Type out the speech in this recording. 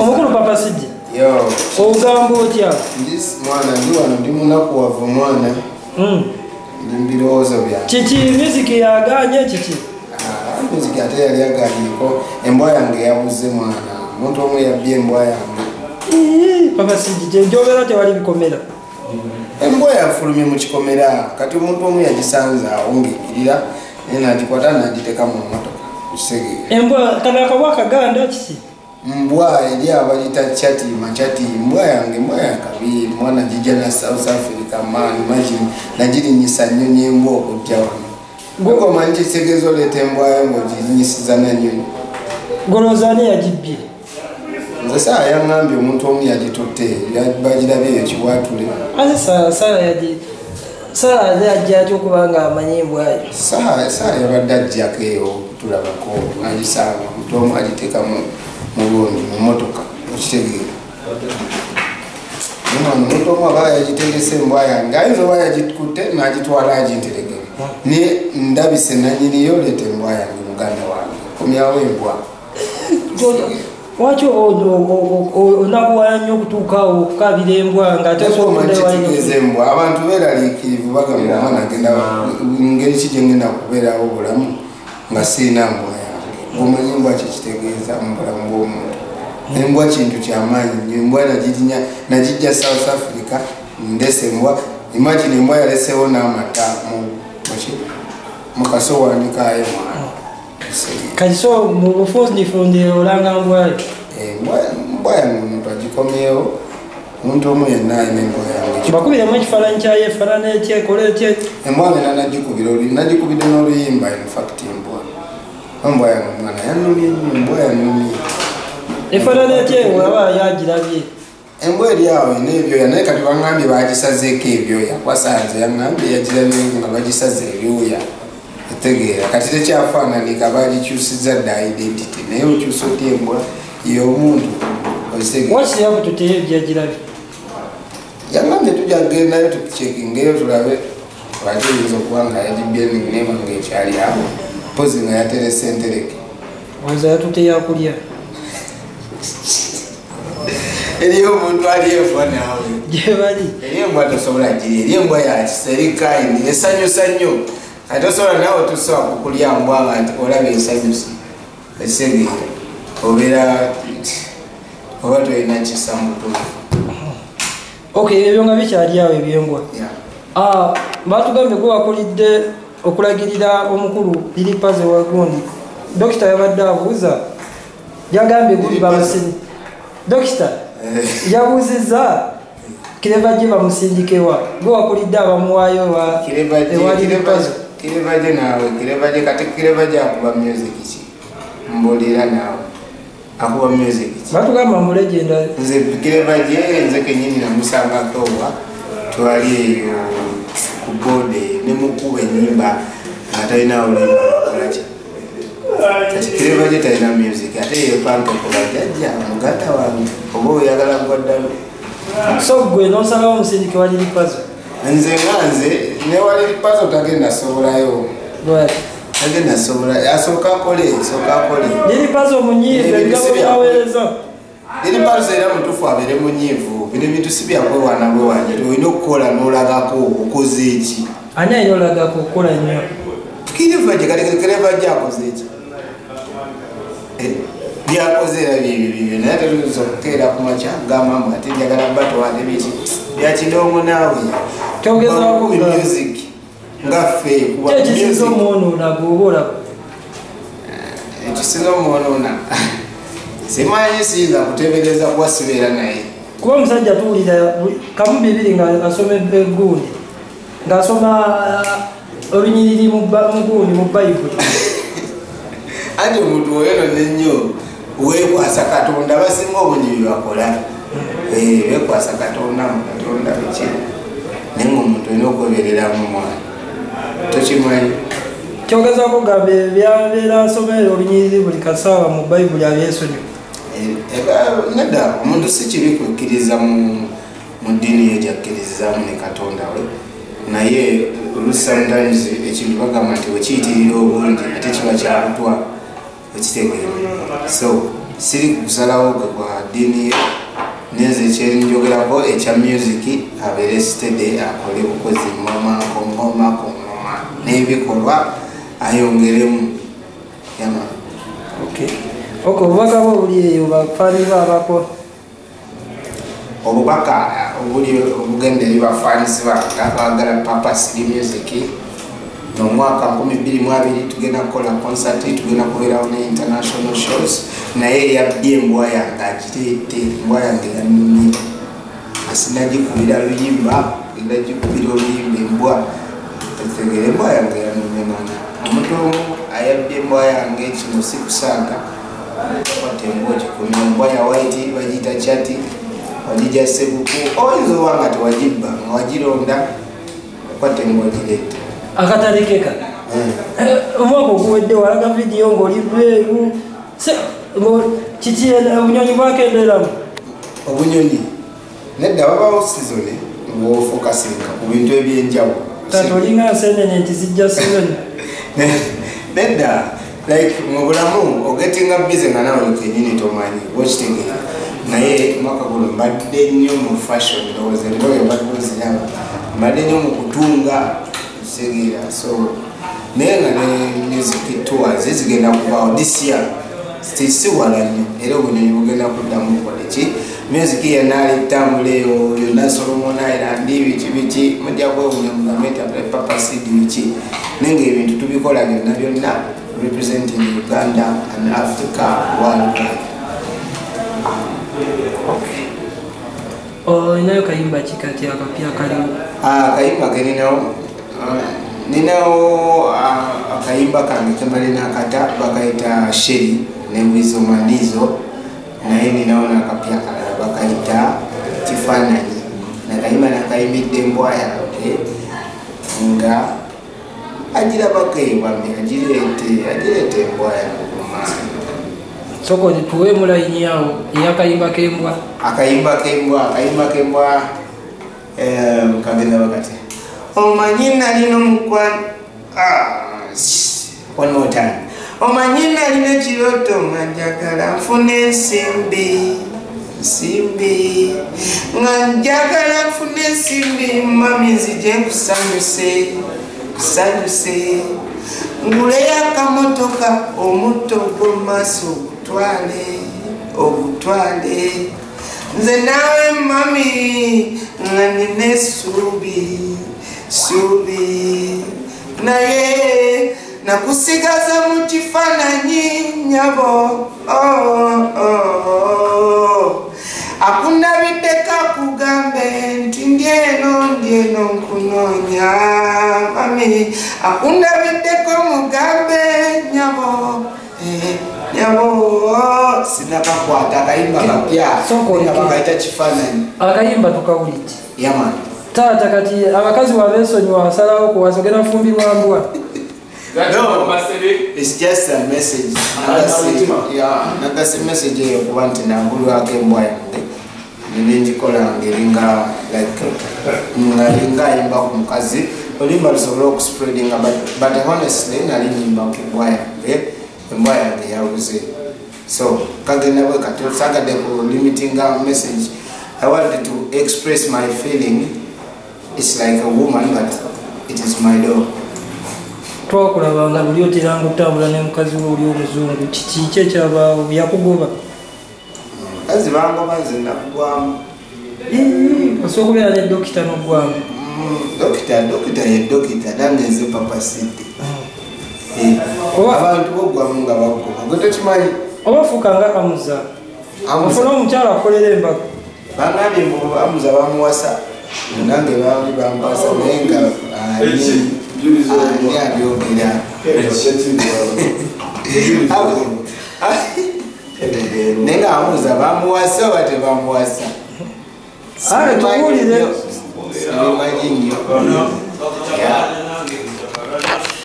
Omukulu Papa Sidi. Yo. Ogamba otya? Mwana ndi wano ndi munakuwavu mwana. Ndi mbirowoozo byange. Kiki music yaganye kiki? Music ate yali aganyeko. Embwa yange yabuze mwana. Omuntu omu yabbye embwa yange. Papa Sidi gy'obeera tewali bikomera. Embwa yafulumye mu kikomera. Kati omuntu omu yagisanze awo ng'ekirira. Nagikwata nagiteeka mu mmotoka. Embwa kana akabwa akaganda kiki? Mbwa eri abayita chati mbwa yange kabi mwana jija na South Africa man imagine najirinyisa nyonyi embwa okujja wano ngoko manji segezo lete mbwa yango jirinyisiza na nyonyi golozani yajibbye nze saa yangambye omuntu omu yagitutte bagirabye eyo kiwatule ate saa yajja okubanga amanyi embwa yo saa yabadde ajjako eyo tulabako agisanga omuntu omu agiteeka mu motoka okitegeera omuntu omu aba yagitengesa embwa yange ayinza oba yagikutte n'agitwala aginterekere ne ndabise nanyiniyo leeta embwa yange muganda wange komyawo embwa waki onakuwala nnyo okutuukaawo okukabira embwa ngateekitegeeza embwa abantu beeraliikirivu bagamba omwana agenda ngeri ki gye ngenda kubeerawo obulamu nga siina mbwa yange omanyi embwa kyekitegeeza mu bulamu bw'omuntu embwa kintu kyamaanyi nnyo embwa nagijja South Africa ndese embwa imagine embwa yalesewo n'amata mu kasowaani kayo mwana kaiso mu bufundifundi olanga mbwayo embwa yange omuntu agikomyewo omuntu omu yenna alina embwa yange bakubiremu ekifaananyi kyayo efaanana etya ekola etya embwa yange nagikubidde n'oluyimba infact embwa yange omwana yanumye nnyo embwa yanumye efaanana etya olaba yagirabye embwa eri awo ina ebyoya naye kati bangambye bagisazeeko ebyoya kwasanze yangambye yagirabye nga bagisaze ebyoya etegeera kati tekyafaananika bagikyusiza dda identity naye okyusa otya embwa y'omuntu wakiyabututeye gyagirabye yangambye tujja kugendayo tukicekingeyo tulabe lwaki oyinza okuba nga yagibbye nema ngaekyali awo mpozi nga yaterese entereke wanza yatuteyakulya eriyo omuntu ali embwa naawe gyebali eriyo embwa tosobola giri eriyo embwa yakiseri esanyusa nnyo ate osobola naawe tosobola kukulya mbwa nga nti olaba esanyusa esegeera obeera oba tolina kisa mutuufu ebyo nga bikyali awo ebyembwa batugambye gwe wakulidde okulagirira omukulu Liripaze Wagundi dokita yabadde abuuza yagambye guli bamusini dokita yabuuzizza Kirevaje bamusindikewa gwe wakulidde abamuwaayo ewa Liripaze Kirevaje naawe Kirevaje kati Kirevaje akuba music ki mbolera naawe akuba music ki batugamba mu legenda nze Kirevaje nze kenyini namusangako wa twali eyo ku bode ne mukuba ennyimba atalina oluyimba lwakolaki kati Kirevaje talina music ate eyo panka kubajajja muganda wange oba oyagala gwaddalo so gwe nosalawo omusindike wa Liripaze nze ne Liripaze otagenda sobolayo agenda sobola asooka akole Liripaze omunyiivu ebigabo byaweereza Liripaze era mutuufu abeere munyiivu bino ebintu si byakwewaana bwewanire olina okukola n'olagako okoze eki ani ayina olagako okukola nnyo Kirevaje kati Kirevaje akoze eki byakoze era byebyo naye tetuyinza okukeera ku makya gamambu ate njagala batwale biki byakidongo naawe kyogezaako music nga ffe kyekisinza omwonoona gwoba olaba ekisinza omwonoona simanyi siyinza kuteebereza kuba sibeera naye kuba omusajja tuwulira kamu bibiri nga asoma egundi ng'asoma olunyiriri mu gundi mu bayibuli anti omuntu oyonone nnyo weekwasa Katonda basinga obungi byebakola beekwasa Katonda mu Katonda biki naye ngaomuntu olina okwebereramu mwana tokimanyi kyogezaako gamba byabeera asomera olunyiriri buli kasaawa mu bayibuli abyesonyiwa nedda omuntu si kibi kukkiriza mu ddiini ye gyakkirizamu ne Katonda we naye sometimes ekintu bagamba nti wekiyitirira obungi ate kiba kyabutwa ekitegeera so siri kusalawo gwe kwa ddiini ye neze ekyenjogerako ekya music abeere steady akole bukozi ngoma n'ebikolwa ayongeremu yama. Obubaka bwo buli eyo bafaani baabako obubaka obuli obugenda eri bafaanisi bange abaagala Papa City Music nomwaka 2022 tugenda kukola concert, tugenda kubeerawo ne international shows naye yabbye embwa yange agiteete embwa yange yannumye asinagikubira luyimba eragikubira oluyimba embwa etegere embwa yange yannumye mana omuntu omu ayabbye embwa yange kino si kusaaga kwata embwa gikumya embwa ya white bagiyita chati wagijja Ssebuku oyinza oba nga tewagibba nga wagironda kwata embwa gireeta akatalekeka. Omwaka oguwedde walaga vidiyo ng'oli bweru kiki obunyonyi bwakendeeramu obunyonyi nedda wabawo sizoni ng'ofokasinga ku bintu ebyenjawulo kati olinga nseenene nti zijja sizoni nedda like mu bulamu ogetinga bize nga nawe kenyini tomanyi okitegeera naye mwaka guno mbadde nnyo mu fashion ndowooza engoye mbadde oziraba mbadde nnyo mu kutunga segira so naye nga ne music tours zigenda kubaawo this year tisiwala nnyo era obunyonyi bugenda kuddamu kukola ki music yenaali ttambula eyo yonna Solomon Island biki mujja kuba obunyonyi bwameta Papa City biki naye ngaebintu tubikola byonna representing Uganda and Africa worldwide. Inayo kayimba kikati akapya kaliwo kayimba ke ninawo akayimba kange kemali nakata bakayita Sheri nemwizo manizo naye ninawo nakapya kalala bakayita Kifaananyi nakayimba nakayimbidde embwa yange nga agirabakeyibambi agireete embwa yange kumaanyi soko tuwe mulayini yawo eyakayimba kembwa akayimba kembwa kagenda bakati omanyi nalino mukwano one more time omanyi nalina ekirooto nga njagala nfuna ensimbi nga njagala nfuna ensimbi mami nzije kusanyuse nguleyo akamotoka omutto gw'omumaaso ogutwale nze naawe mami nga nina essuubi naye nakusigaza mu kifaananyi nyabo akundabiddeko akugambe nti ndyeno nkunoonya mami akundabiddeko mugambe nyabo sinakakwata akayimba kapya bakayita Kifaananyi akayimba tukawuliki yaman taata kati abakazi wabeesonyiwa wasalawo kuwasogera fumbirwa mbwa. No, it's just a message. Nagasi message eyo kuba nti nambulwako embwa yange nenjikola ngeringa nga yimba ku mukazi oluyimba lusobole okuspreadinga but honestly nali nyimba ku embwa yange yabuze so kagenda bwe kati sagadde ku limiting message. I wanted to express my feeling. It's like a woman but it is my dog. Twakulabanga luli oteranga okutambula ne mukazi we oli omuzungu kiki ekyabaawo yakugoba kazi bangoba nze nakugwamu osobola okubeera ne dokita n'ogwamu dokita ye dokita nange nze Papa City abantu bogwamu nga bagoba gwe tokimanyi oba fuukanga amuza ofuna omukyala akolera embaga bangambye mbu amuza bamuwasa nange baali bampasa naye nga abyogera naye nga amuza bamuwasa oba tebamuwasa tuwulire sibimanyi nnyo